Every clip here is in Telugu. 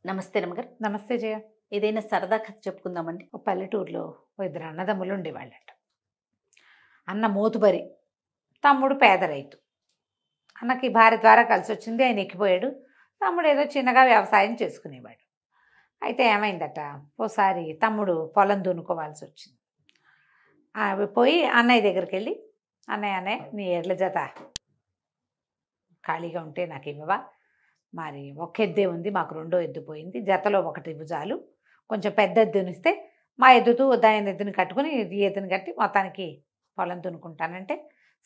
నమస్తే రమగారు. నమస్తే జయ. ఏదైనా సరదా కథ చెప్పుకుందామండి. ఒక పల్లెటూరులో ఇద్దరు అన్నదమ్ములు ఉండేవాళ్ళట. అన్న మోతుబరి, తమ్ముడు పేద రైతు. అన్నకి భార్య ద్వారా కలిసి వచ్చింది, ఆయన ఎక్కిపోయాడు. తమ్ముడు ఏదో చిన్నగా వ్యవసాయం చేసుకునేవాడు. అయితే ఏమైందట, ఓసారి తమ్ముడు పొలం దున్నుకోవాల్సి వచ్చింది. అవి పోయి అన్నయ్య దగ్గరికి వెళ్ళి, అన్నయ్య నీ ఎడ్ల జత ఖాళీగా ఉంటే నాకు ఇవ్వవా, మరి ఒక ఎద్దే ఉంది, మాకు రెండో ఎద్దు పోయింది, జతలో ఒకటి ఇవ్వు చాలు, కొంచెం పెద్ద ఎద్దునిస్తే మా ఎద్దుతూ దాని ఎద్దుని కట్టుకుని ఈ ఎద్దుని కట్టి మొత్తానికి పొలం దున్నుకుంటానంటే,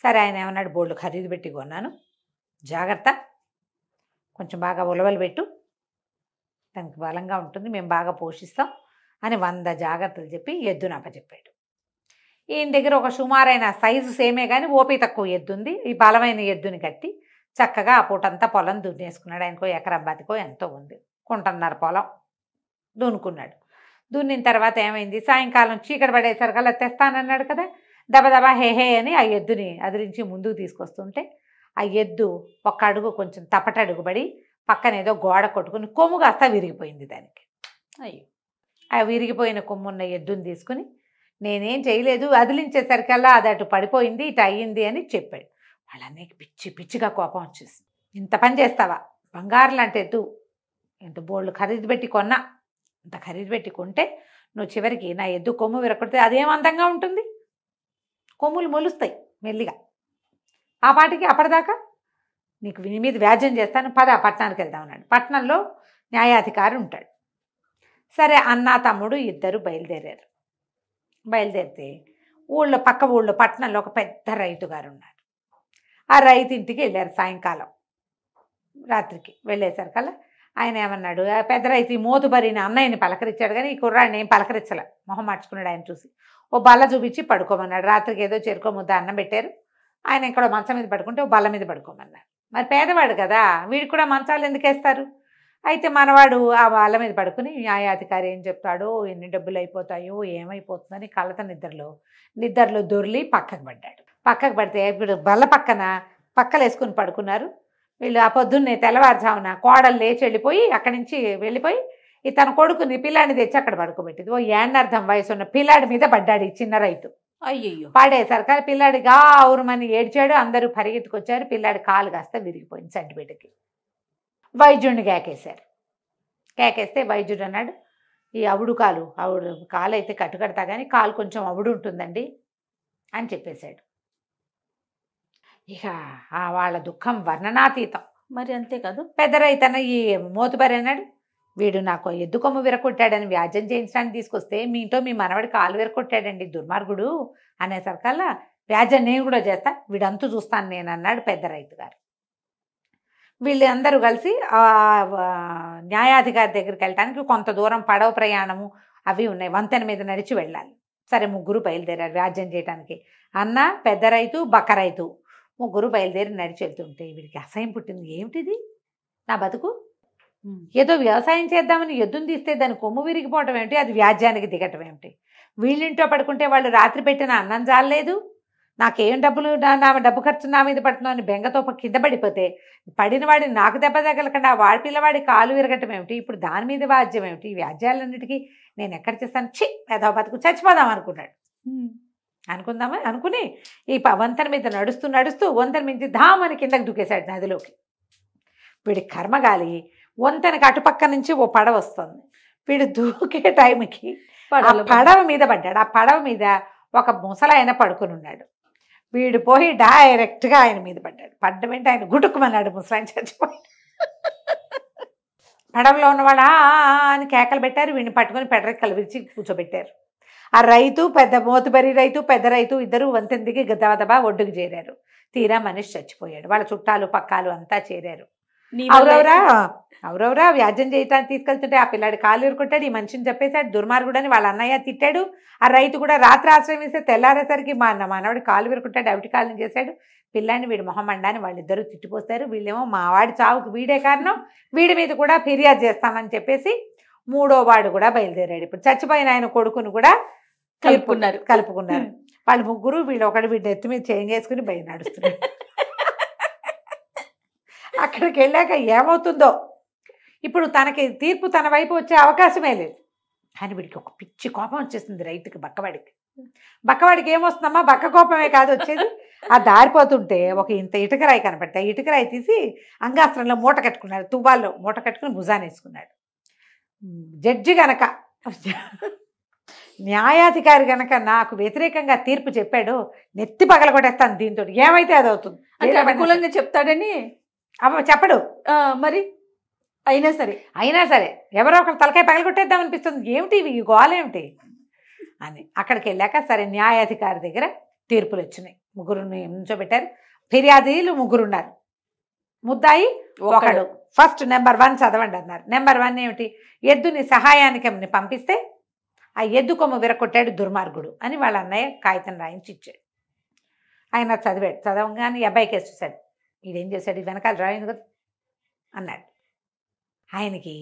సరే ఆయన ఏమన్నాడు, బోల్డ్ ఖరీదు పెట్టి కొన్నాను, జాగ్రత్త, కొంచెం బాగా ఉలవలు పెట్టు, దానికి బలంగా ఉంటుంది, మేము బాగా పోషిస్తాం అని 100 జాగ్రత్తలు చెప్పి ఎద్దును అప్పచెప్పాడు. ఈయన దగ్గర ఒక సుమారైన సైజు సేమే కానీ ఓపి తక్కువ ఎద్దు ఉంది. ఈ బలమైన ఎద్దుని కట్టి చక్కగా ఆ పూటంతా పొలం దున్నేసుకున్నాడు. ఆయనకో ఎకరం బతికో ఎంతో ఉంది, కుంటన్నర పొలం దున్నుకున్నాడు. దున్నిన తర్వాత ఏమైంది, సాయంకాలం చీకటి పడేసరికల్లా తెస్తానన్నాడు కదా, దబదబా హే అని ఆ ఎద్దుని అదిరించి ముందుకు తీసుకొస్తుంటే ఆ ఎద్దు ఒక్క అడుగు కొంచెం తపటడుగు పడి పక్కన ఏదో గోడ కొట్టుకుని కొమ్ము కాస్త విరిగిపోయింది దానికి. అయ్యో, ఆ విరిగిపోయిన కొమ్మున్న ఎద్దుని తీసుకుని, నేనేం చేయలేదు, అదిలించేసరికల్లా అది అటు పడిపోయింది, ఇటు అయ్యింది అని చెప్పాడు. వాళ్ళన్నయ్యకి పిచ్చిగా కోపం వచ్చేసి, ఇంత పని చేస్తావా, బంగారం లాంటి ఎద్దు, ఇంత బోళ్ళు ఖరీదు పెట్టి కొన్నా, ఇంత ఖరీదు పెట్టి కొంటే నువ్వు చివరికి నా ఎద్దు కొమ్ము విరగొడితే అదేం అందంగా ఉంటుంది, కొమ్ములు మొలుస్తాయి మెల్లిగా, ఆ పాటికి అప్పటిదాకా నీకు విని మీద వ్యాజ్యం చేస్తాను, పట్టణానికి వెళ్దాం అన్నాడు. పట్టణంలో న్యాయాధికారి ఉంటాడు. సరే అన్న తమ్ముడు ఇద్దరు బయలుదేరితే పక్క ఊళ్ళో పట్టణంలో ఒక పెద్ద రైతు గారు ఉన్నారు. ఆ రైతు ఇంటికి వెళ్ళారు. సాయంకాలం రాత్రికి వెళ్ళేసరికల్లా ఆయన ఏమన్నాడు, ఆ పెద్ద రైతు ఈ మోతుబరిని అన్నయ్యని పలకరించాడు, కానీ ఈ కుర్రాడిని ఏం పలకరించలే, మొహం మార్చుకున్నాడు. ఆయన చూసి ఓ బల్ల చూపించి పడుకోమన్నాడు. రాత్రికి ఏదో చెరుకో ముద్ద అన్నం పెట్టారు. ఆయన ఇక్కడ మంచం మీద పడుకుంటే ఓ బల్ల మీద పడుకోమన్నారు. మరి పేదవాడు కదా, వీడికి కూడా మంచాలు ఎందుకు వేస్తారు. అయితే మనవాడు ఆ బల్ల మీద పడుకుని న్యాయాధికారి ఏం చెప్తాడో, ఎన్ని డబ్బులు అయిపోతాయో, ఏమైపోతుందని కలత నిద్రలో దొర్లి పక్కకు పడితే ఇప్పుడు బల్ల పక్కలేసుకుని పడుకున్నారు వీళ్ళు. ఆ పొద్దున్నే తెల్లవారుజామున కోడలు లేచి అక్కడి నుంచి వెళ్ళిపోయి ఈ తన కొడుకుని పిల్లాడిని తెచ్చి అక్కడ పడుకోబెట్టింది. ఓ ఏన్నర్థం వయసు ఉన్న పిల్లాడి మీద పడ్డాడు ఈ చిన్న రైతు. అయ్యయ్యో, పడేసరికి పిల్లాడిగా ఔరుమని ఏడ్చాడు. అందరూ పరిగెత్తుకొచ్చారు. పిల్లాడి కాలు కాస్త విరిగిపోయింది సంటిబిడ్డకి. వైద్యుడిని కేకేస్తే వైద్యుడు అన్నాడు, ఈ అవుడు కాలు అయితే కట్టుకడతా కానీ కాలు కొంచెం అవుడు ఉంటుందండి అని చెప్పేశాడు. ఇక వాళ్ళ దుఃఖం వర్ణనాతీతం. మరి అంతే కాదు. పెద్ద రైతన్న ఈ మోతుబరి అన్నాడు, వీడు నాకు ఎద్దు కొమ్ము విరగొట్టాడని వ్యాజ్యం చేయించడానికి తీసుకొస్తే మీ ఇంట్లో మీ మనవడి కాలు విరగొట్టాడండి దుర్మార్గుడు అనేసరికల్లా వ్యాజ్యం నేను కూడా చేస్తా, వీడంతూ చూస్తాను నేను అన్నాడు పెద్ద రైతు గారు. వీళ్ళందరూ కలిసి న్యాయాధికారి దగ్గరికి వెళ్ళటానికి కొంత దూరం పడవ ప్రయాణము అవి ఉన్నాయి, వంతెన మీద నడిచి వెళ్ళాలి. సరే ముగ్గురు బయలుదేరారు వ్యాజ్యం చేయడానికి. అన్న, పెద్ద రైతు, బక్క రైతు ముగ్గురు బయలుదేరి నడిచి వెళ్తుంటే వీడికి అసహ్యం పుట్టింది. ఏమిటిది నా బతుకు, ఏదో వ్యవసాయం చేద్దామని ఎద్దును తీస్తే దాని కొమ్ము విరిగిపోవటం ఏమిటి, అది వ్యాజ్యానికి దిగటం ఏమిటి, వీళ్ళింట్లో పడుకుంటే వాళ్ళు రాత్రి పెట్టిన అన్నం జాలలేదు, నాకేం డబ్బు ఖర్చు నా మీద పడుతుందో అని బెంగతో కింద పడిపోతే పడిన వాడిని నాకు దెబ్బ తగలకుండా వాడి పిల్లవాడి కాలు విరగటం ఏమిటి, ఇప్పుడు దాని మీద వ్యాజ్యం ఏమిటి, ఈ వ్యాజ్యాలన్నిటికీ నేను ఎక్కడ చేస్తాను, ఏదో బతుకు చచ్చిపోదాం అనుకున్నాడు. అనుకుని ఈ వంతెన మీద నడుస్తూ వంతెన మించి ధామని కిందకి దూకేశాడు నదిలోకి. వీడి కర్మగాలి వంతెనకి అటుపక్క నుంచి ఓ పడవ వస్తుంది. వీడు దూకే టైంకి పడవ మీద పడ్డాడు. ఆ పడవ మీద ఒక ముసలాయన పడుకుని ఉన్నాడు. వీడు పోయి డైరెక్ట్గా ఆయన మీద పడ్డం ఏంటి, ఆయన గుటుక్కుమన్నాడు. ముసలాయన చచ్చిపోయి పడవలో ఉన్నవాడు అని కేకలు పెట్టారు. వీడిని పట్టుకొని పెడరెక్కలు విరిచి కూర్చోబెట్టారు. ఆ రైతు, మోతుబరి రైతు, పెద్ద రైతు ఇద్దరు వంతెన దిగి దబదబా ఒడ్డుకు చేరారు. తీరా మనిషి చచ్చిపోయాడు. వాళ్ళ చుట్టాలు పక్కాలు అంతా చేరారు. అవురవరా వ్యాజ్యం చేయటానికి తీసుకెళ్తుంటే ఆ పిల్లాడి కాలు ఇరుకుంటాడు, ఈ మనిషిని చెప్పేశాడు దుర్మార్గుడని వాళ్ళ అన్నయ్య తిట్టాడు. ఆ రైతు కూడా రాత్రి ఆశ్రమిస్తే తెల్లారేసరికి మా మనవాడి కాలు విరుకుంటాడు, అవిటి కాలని చేశాడు. పిల్లాడిని వీడి మొహం మండాని వాళ్ళిద్దరూ తిట్టిపోస్తారు. వీళ్ళేమో మా వాడి చావుకు వీడే కారణం, వీడి మీద కూడా ఫిర్యాదు చేస్తామని చెప్పేసి 3వ వాడు కూడా బయలుదేరాడు. ఇప్పుడు చచ్చిపోయిన ఆయన కొడుకును కూడా కలుపుకున్నారు. వాళ్ళు ముగ్గురు వీడి ఎత్తు మీద చేంజ్ చేసుకుని బయట నడుస్తున్నారు. అక్కడికి వెళ్ళాక ఏమవుతుందో ఇప్పుడు తనకి తీర్పు తన వైపు వచ్చే అవకాశమే లేదు. కానీ వీడికి ఒక పిచ్చి కోపం వచ్చేసింది రైతుకి, బక్కవాడికి. బక్కవాడికి ఏమొస్తుందమ్మా, బక్క కోపమే కాదు వచ్చేది. ఆ దారిపోతుంటే ఒక ఇంత ఇటుకరాయి కనపడితే ఆ ఇటుకరాయి తీసి అంగాస్త్రంలో మూట కట్టుకున్నాడు, తువ్వాల్లో మూట కట్టుకుని భుజాన్ని వేసుకున్నాడు. జడ్జి గనక, న్యాయాధికారి గనక నాకు వ్యతిరేకంగా తీర్పు చెప్పాడు, నెత్తి పగలగొట్టేస్తాను దీంతో, ఏమైతే అది అవుతుంది. అంటే అనుకూలంగా చెప్తాడని చెప్పడు. మరి అయినా సరే ఎవరో ఒకరు తలకాయ పగలగొట్టేద్దాం అనిపిస్తుంది. ఏమిటి ఈ గోలేమిటి అని అక్కడికి వెళ్ళాక సరే న్యాయాధికారి దగ్గర తీర్పులు వచ్చినాయి. ముగ్గురుని నుంచోబెట్టారు. ఫిర్యాదీలు ముగ్గురున్నారు, ముద్దాయి ఒకడు. ఫస్ట్ నెంబర్ 1 చదవండి అన్నారు. నెంబర్ 1 ఏమిటి, ఎద్దుని సహాయానికి పంపిస్తే ఆ ఎద్దు కొమ్ము విరగొట్టాడు దుర్మార్గుడు అని వాళ్ళ అన్నయ్య కాగితం రాయించి ఇచ్చాడు. ఆయన చదివాడు. చదవగానే ఈ అబ్బాయి కేసు చూశాడు. ఈడేం చేశాడు, ఈ వెనకాల డ్రాయింగ్ కదా అన్నాడు. ఆయనకి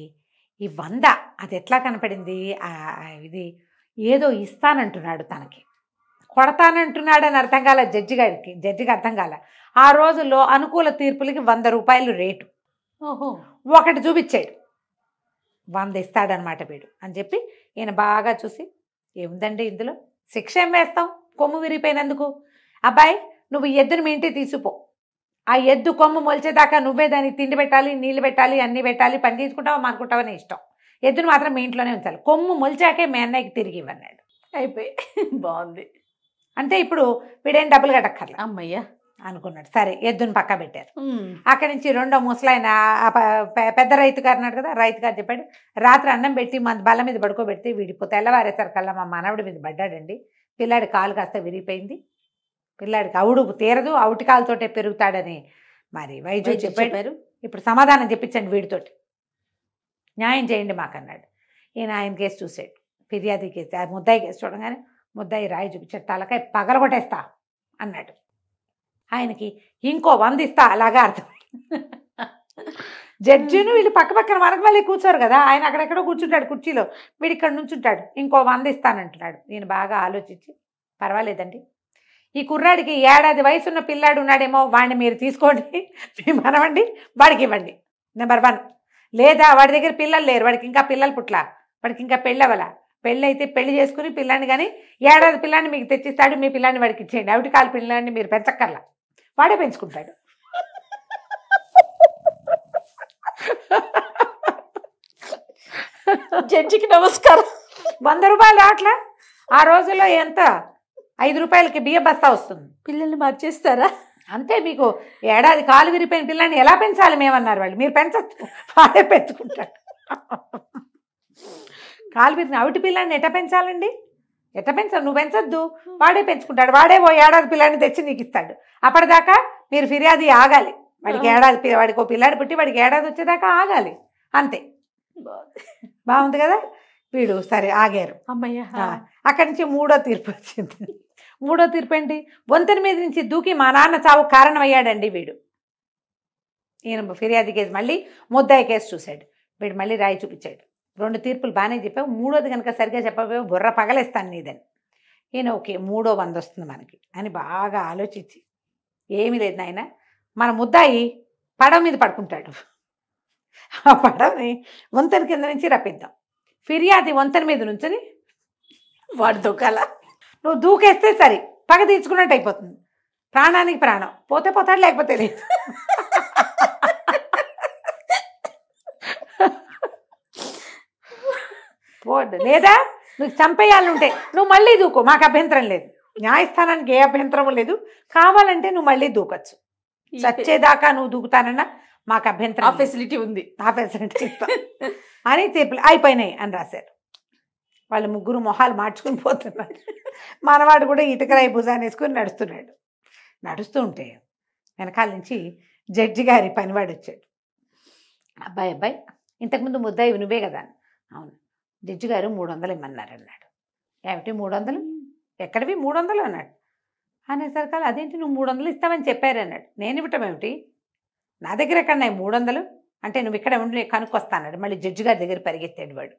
ఈ 100 అది ఎట్లా కనపడింది, ఇది ఏదో ఇస్తానంటున్నాడు, తనకి కొడతానంటున్నాడు అని అర్థం కాల జడ్జికి అర్థం కాల. ఆ రోజుల్లో అనుకూల తీర్పులకి 100 రూపాయలు రేటు. ఓహో, ఒకటి చూపించాడు, 100 ఇస్తాడనమాట వీడు అని చెప్పి ఈయన బాగా చూసి, ఏముందండి ఇందులో, శిక్ష ఏం వేస్తాం, కొమ్ము విరిగిపోయినందుకు. అబ్బాయి నువ్వు ఎద్దుని మీ ఇంటికి తీసుకుపో, ఆ ఎద్దు కొమ్ము మొలిచేదాకా నువ్వే దానికి తిండి పెట్టాలి, నీళ్ళు పెట్టాలి, అన్నీ పెట్టాలి, పని తీసుకుంటావా మానుకుంటావని ఇష్టం. ఎద్దును మాత్రం మీ ఇంట్లోనే ఉంచాలి, కొమ్ము మొలిచాకే మీ అన్నయ్యకి తిరిగి ఇవ్వన్నాడు. అయిపోయి బాగుంది. అంటే ఇప్పుడు వీడేం డబ్బులు కట్టక్కర్లా అమ్మయ్యా అనుకున్నాడు. సరే ఎద్దుని పక్క పెట్టారు. అక్కడి నుంచి రెండో ముసలాయన పెద్ద రైతు గారు అన్నాడు కదా, రైతు గారు చెప్పాడు, రాత్రి అన్నం పెట్టి మన బల్ల మీద పడుకోబెడితే వీడిపో తెల్లవారేసరికల్లా మా మనవడి మీద పడ్డాడండి, పిల్లాడి కాలు కాస్త విరిగిపోయింది, పిల్లాడికి అవుడు తీరదు, అవుటి కాలుతోటే పెరుగుతాడని మరి వైద్యుడు చెప్పారు. ఇప్పుడు సమాధానం చెప్పించండి వీడితోటి, న్యాయం చేయండి మాకన్నాడు. ఈయన ఆయన కేసు చూసాడు, ఫిర్యాదు కేసు, ఆ ముద్దాయి కేసు చూడగానే ముద్దాయి రాయి చూపించాడు, తలకాయ పగలగొట్టేస్తా అన్నాడు. ఆయనకి ఇంకో 100 ఇస్తా అలాగా అర్థం. జడ్జిను వీళ్ళు పక్క పక్కన మనకు మళ్ళీ కూర్చోరు కదా, ఆయన అక్కడెక్కడో కూర్చుంటాడు కుర్చీలో, వీడు ఇక్కడ నుంచుంటాడు, ఇంకో 100 ఇస్తానంటున్నాడు. నేను బాగా ఆలోచించి, పర్వాలేదండి ఈ కుర్రాడికి 1 ఏడాది వయసున్న పిల్లాడు ఉన్నాడేమో, వాడిని మీరు తీసుకోండి, మీ మనవండి వాడికి ఇవ్వండి నెంబర్ 1. లేదా వాడి దగ్గర పిల్లలు లేరు, వాడికి ఇంకా పిల్లలు పుట్ల, వాడికి ఇంకా పెళ్ళవల, పెళ్ళి అయితే పెళ్లి చేసుకుని పిల్లాన్ని కానీ 1 ఏడాది పిల్లాన్ని మీకు తెచ్చిస్తాడు, మీ పిల్లాన్ని వాడికి ఇచ్చేయండి, అవుటి కాలు పిల్లాన్ని మీరు పెంచక్కర్లా, వాడే పెంచుకుంటాడు. జడ్జికి నమస్కారం. 100 రూపాయలు అట్లా ఆ రోజుల్లో ఎంత, 5 రూపాయలకి బియ్య బస్తా వస్తుంది. పిల్లల్ని మార్చేస్తారా? అంతే, మీకు 1 ఏడాది కాలు విరిపోయిన పిల్లాన్ని ఎలా పెంచాలి మేమన్నారు వాళ్ళు, మీరు పెంచచ్చు, వాడే పెంచుకుంటాడు. కాలు విరిగిన అవుటి పిల్లాన్ని ఎట్ట పెంచాలండి, ఎట్ట పెంచాలి, నువ్వు పెంచొద్దు, వాడే పెంచుకుంటాడు, వాడే 1 ఏడాది పిల్లాన్ని తెచ్చి నీకు ఇస్తాడు. అప్పటిదాకా మీరు ఫిర్యాదు ఆగాలి, వాడికి ఏడాది, వాడికి ఓ పిల్లాడు పుట్టి వాడికి ఏడాది వచ్చేదాకా ఆగాలి, అంతే. బాగుంది కదా. వీడు సరే ఆగారు. అమ్మయ్య. అక్కడి నుంచి 3వ తీర్పు వచ్చింది. 3వ తీర్పు ఏంటి, వంతెన మీద నుంచి దూకి మా నాన్న చావు కారణమయ్యాడండి వీడు. ఈయన ఫిర్యాదు కేసు మళ్ళీ ముద్దాయి కేసు చూశాడు. వీడు మళ్ళీ రాయి చూపించాడు. 2 తీర్పులు బాగానే చెప్పావు, 3వది కనుక సరిగ్గా చెప్పకపోయావు బుర్ర పగలేస్తాను నీదని. ఈయన ఓకే 3వ 100 వస్తుంది మనకి అని బాగా ఆలోచించి, ఏమీ లేదు నాయన, మన ముద్దాయి పడవ మీద పడుకుంటాడు, ఆ పడవని వంతెన కింద నుంచి రప్పిద్దాం, ఫిర్యాది వంతెన మీద నుంచని వాడు దూకాల, నువ్వు దూకేస్తే సరే పగ తీర్చుకున్నట్టు అయిపోతుంది, ప్రాణానికి ప్రాణం, పోతే పోతాడు లేకపోతే లేదు. పోడు, లేదా నువ్వు చంపేయాలంటే నువ్వు మళ్ళీ దూకో, మాకు అభ్యంతరం లేదు, న్యాయస్థానానికి ఏ అభ్యంతరం లేదు, కావాలంటే నువ్వు మళ్ళీ దూకొచ్చు, చచ్చేదాకా నువ్వు దూకుతానన్నా మాకు అభ్యంతరం, ఆ ఫెసిలిటీ ఉంది, ఆ ఫెసిలిటీ అని తీర్పులు అయిపోయినాయి అని రాశారు. వాళ్ళు ముగ్గురు మొహాలు మార్చుకుని పోతున్నారు. మనవాడు కూడా ఇటుకరాయి భుజాన్ని వేసుకుని నడుస్తున్నాడు. నడుస్తూ ఉంటే వెనకాల నుంచి జడ్జి గారి పనివాడు వచ్చాడు. అబ్బాయి ఇంతకుముందు ముద్దాయి నువ్వే కదా. అవును, జడ్జి గారు 300 ఇమ్మన్నారు అన్నాడు. ఏమిటి 300? ఎక్కడివి 300 అన్నాడు. అనేసరికి అదేంటి నువ్వు 300 ఇస్తావని చెప్పారు అన్నాడు. నేను ఇవ్వటం ఏమిటి, నా దగ్గర ఎక్కడున్నాయి 300 అంటే నువ్వు ఇక్కడ ఉండి కనుక్కొస్తాన్నాడు. మళ్ళీ జడ్జి గారి దగ్గర పరిగెత్తాడు వాడు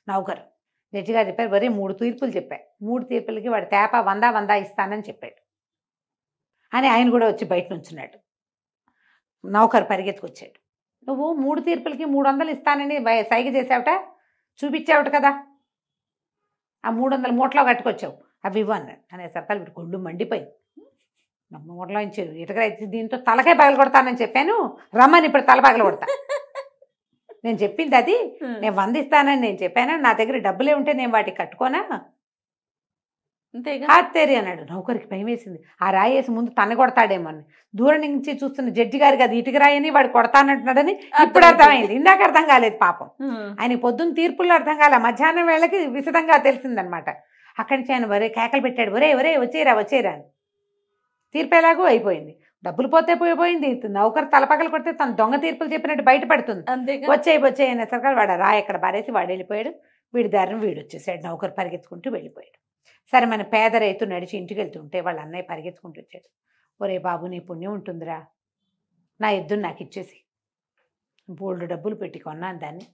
నౌకరు. జడ్జి గారు చెప్పారు, వరే 3 తీర్పులు చెప్పాడు, 3 తీర్పులకి వాడు తేప 100 ఇస్తానని చెప్పాడు అని ఆయన కూడా వచ్చి బయట నుంచున్నాడు. నౌకరు పరిగెత్తుకొచ్చాడు. నువ్వు 3 తీర్పులకి 300 ఇస్తానని సైగ చేసావుట, చూపించావుట కదా, ఆ 300 మూటలో కట్టుకొచ్చావు, అవి ఇవ్వు అన్నాడు. అనేసరికి వీడు కొళ్ళు మండిపోయి మూటలో నుంచి ఇటుక దీంతో తలకాయ పగల కొడతానని చెప్పాను, రమ్మని ఇప్పుడు తల పగల కొడతా. నేను చెప్పింది అది, నేను 100 ఇస్తానని నేను చెప్పాను, నా దగ్గర డబ్బులే ఉంటే నేను వాటికి కట్టుకోనా అంతేగా అన్నాడు. నౌకరికి భయం వేసింది. ఆ రాయి వేసి ముందు తన కొడతాడేమో అని, దూరం నుంచి చూస్తున్న జడ్జి గారికి అది ఇటుక రాయని వాడు కొడతానంటున్నాడని ఇప్పుడు అర్థమైంది. ఇందాక అర్థం కాలేదు పాపం. ఆయన పొద్దున్న తీర్పుల్లో అర్థం కాలే, మధ్యాహ్నం వేళకి విశదంగా తెలిసిందనమాట. అక్కడి నుంచి ఆయన ఒరే కేకలు పెట్టాడు, ఒరే ఒరే వచ్చేరా వచ్చేరా అని. తీర్పు ఎలాగో అయిపోయింది, డబ్బులు పోతే పోయిపోయింది. నౌకరు తలపగలు కొడితే తను దొంగ తీర్పులు చెప్పినట్టు బయటపడుతుంది. వచ్చేయి అయినా వాడు రాయి ఎక్కడ పారేసి వాడు వెళ్ళిపోయాడు. వీడి దారిని వీడు వచ్చేసాడు, నౌకరు పరిగెత్తుకుంటూ వెళ్ళిపోయాడు. సరే మన పేద రైతు నడిచి ఇంటికి వెళ్తుంటే వాళ్ళ అన్నయ్య పరిగెత్తుకుంటూ వచ్చాడు. ఒరే బాబు నీ పుణ్యం ఉంటుందిరా, నా ఎద్దును నాకు ఇచ్చేసి, బోల్డ్ డబ్బులు పెట్టి కొన్నాను దాన్ని,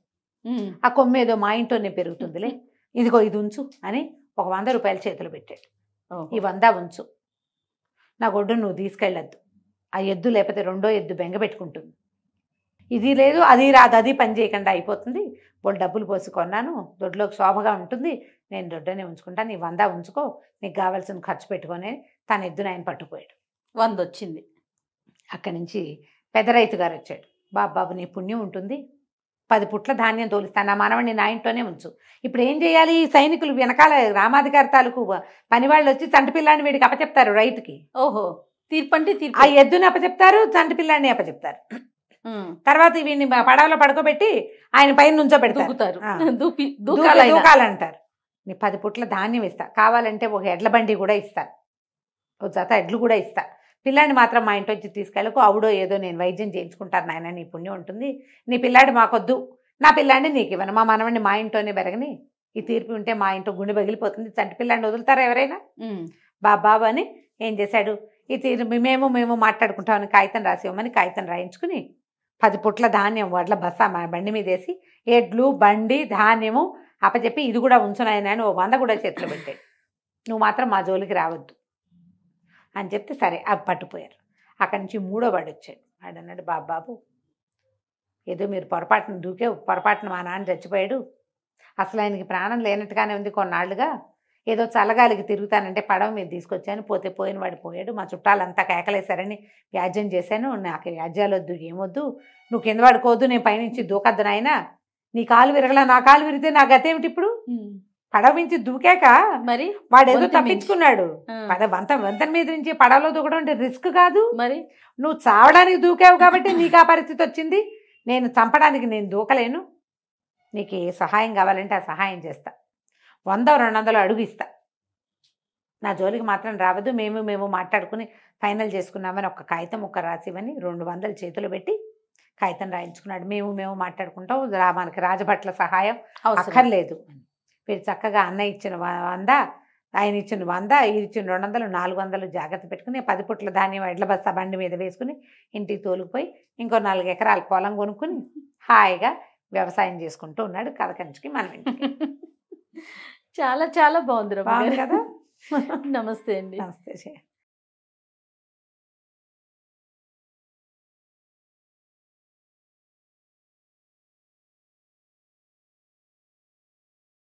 ఆ కొమ్మ ఏదో మా ఇంట్లోనే పెరుగుతుందిలే, ఇదిగో ఇది ఉంచు అని ఒక 100 రూపాయలు చేతులు పెట్టాడు. ఈ 100 ఉంచు, నా గొడ్డు నువ్వు తీసుకెళ్ళొద్దు, ఆ ఎద్దు లేకపోతే రెండో ఎద్దు బెంగ పెట్టుకుంటుంది, ఇది లేదు అది రాదు, అది పని చేయకుండా అయిపోతుంది, వాళ్ళు డబ్బులు పోసి కొన్నాను, దొడ్లోకి శోభగా ఉంటుంది, నేను దొడ్డనే ఉంచుకుంటాను, నీ 100 ఉంచుకో, నీకు కావాల్సిన ఖర్చు పెట్టుకొని తన ఎద్దును ఆయన పట్టుకుపోయాడు. 100 వచ్చింది. అక్కడి నుంచి పెద్ద రైతు గారు వచ్చాడు. బాబు నీ పుణ్యం ఉంటుంది, 10 పుట్ల ధాన్యం తోలిస్తాను, నా మనవడిని నా ఇంట్లోనే ఉంచు. ఇప్పుడు ఏం చేయాలి, సైనికులు వెనకాల రామాధికారి తాలూకు పనివాళ్ళు వచ్చి చంటి పిల్లాన్ని వీడికి అప్పచెప్తారు రైతుకి. ఓహో, తీర్పు అంటే తీర్పు. ఆ ఎద్దుని అప్పచెప్తారు, చంటి పిల్లాన్ని అప్పచెప్తారు. తర్వాత వీడిని పడవలో పడుకోబెట్టి ఆయన పైన నుంచోబెడతారు, దూకాలంటారు. నీ 10 పుట్ల ధాన్యం ఇస్తా, కావాలంటే ఒక ఎడ్ల బండి కూడా ఇస్తా, ఒక జత ఎడ్లు కూడా ఇస్తా, పిల్లాడిని మాత్రం మా ఇంటి వచ్చి తీసుకెళ్ళకు, ఆవిడో ఏదో నేను వైద్యం చేయించుకుంటాను నాయన, నీ పుణ్యం ఉంటుంది, నీ పిల్లాడి మాకొద్దు, నా పిల్లాడిని నీకు ఇవ్వను, మా మనవడిని మా ఇంట్లోనే బెరగని, ఈ తీర్పు ఉంటే మా ఇంట్లో గుండె పగిలిపోతుంది, చంటి పిల్లాడిని వదులుతారా ఎవరైనా, బాబు అని ఏం చేశాడు, ఈ తీర్పు మేము మాట్లాడుకుంటామని కాగితం రాసి ఇవ్వమని కాగితం రాయించుకుని 10 పుట్ల ధాన్యం వడ్ల బస్స బండి మీద వేసి ఎడ్లు బండి ధాన్యము అప్పచెప్పి ఇది కూడా ఉంచునాయన అని 100 కూడా చేతిలో పెట్టాడు. నువ్వు మాత్రం మా జోలికి రావద్దు అని చెప్తే సరే అవి పట్టుపోయారు. అక్కడి నుంచి 3వ వాడు వచ్చాడు. వాడు అన్నాడు, బాబు ఏదో మీరు పొరపాటున మా నాన్న చచ్చిపోయాడు, అసలు ఆయనకి ప్రాణం లేనట్టుగానే ఉంది, కొన్నాళ్ళుగా ఏదో చల్లగాలికి తిరుగుతానంటే పడవ మీద తీసుకొచ్చాను, పోతే పోయిన వాడు పోయాడు, మా చుట్టాలంతా కేకలేశారని వ్యాజ్యం చేశాను, నాకు వ్యాజ్యాలు వద్దు ఏమొద్దు, నువ్వు కింద పడుకోవద్దు, నేను పైనుంచి దూకద్దు నాయన, నీ కాలు విరగలా నా కాలు విరిగితే నా గతేమిటి, ఇప్పుడు పడవ నుంచి దూకాక మరి వాడేదో తప్పించుకున్నాడు, వంతెన మీద నుంచి పడవలో దూకడం అంటే రిస్క్ కాదు, మరి నువ్వు చావడానికి దూకావు కాబట్టి నీకు ఆ పరిస్థితి వచ్చింది, నేను చంపడానికి నేను దూకలేను, నీకు ఏ సహాయం కావాలంటే ఆ సహాయం చేస్తా, 100-200 అడుగు ఇస్తా, నా జోలికి మాత్రం రావద్దు, మేము మాట్లాడుకుని ఫైనల్ చేసుకున్నామని ఒక కాగితం రాసివని 200 చేతులు పెట్టి కాగితం రాయించుకున్నాడు. మేము మాట్లాడుకుంటాం, మనకి రాజభట్ల సహాయం అక్కర్లేదు అని. వీడు చక్కగా అన్న ఇచ్చిన 100, ఆయన ఇచ్చిన 100, ఇది ఇచ్చిన 200, 400 జాగ్రత్త పెట్టుకుని 10 పుట్ల ధాన్యం ఎడ్ల బస్తా బండి మీద వేసుకుని ఇంటికి తోలుకుపోయి ఇంకో 4 ఎకరాల పొలం కొనుక్కుని హాయిగా వ్యవసాయం చేసుకుంటూ ఉన్నాడు. కథ కంచికి మనం ఇంటికి. చాలా చాలా బాగుంది కదా. నమస్తే అండి. నమస్తే.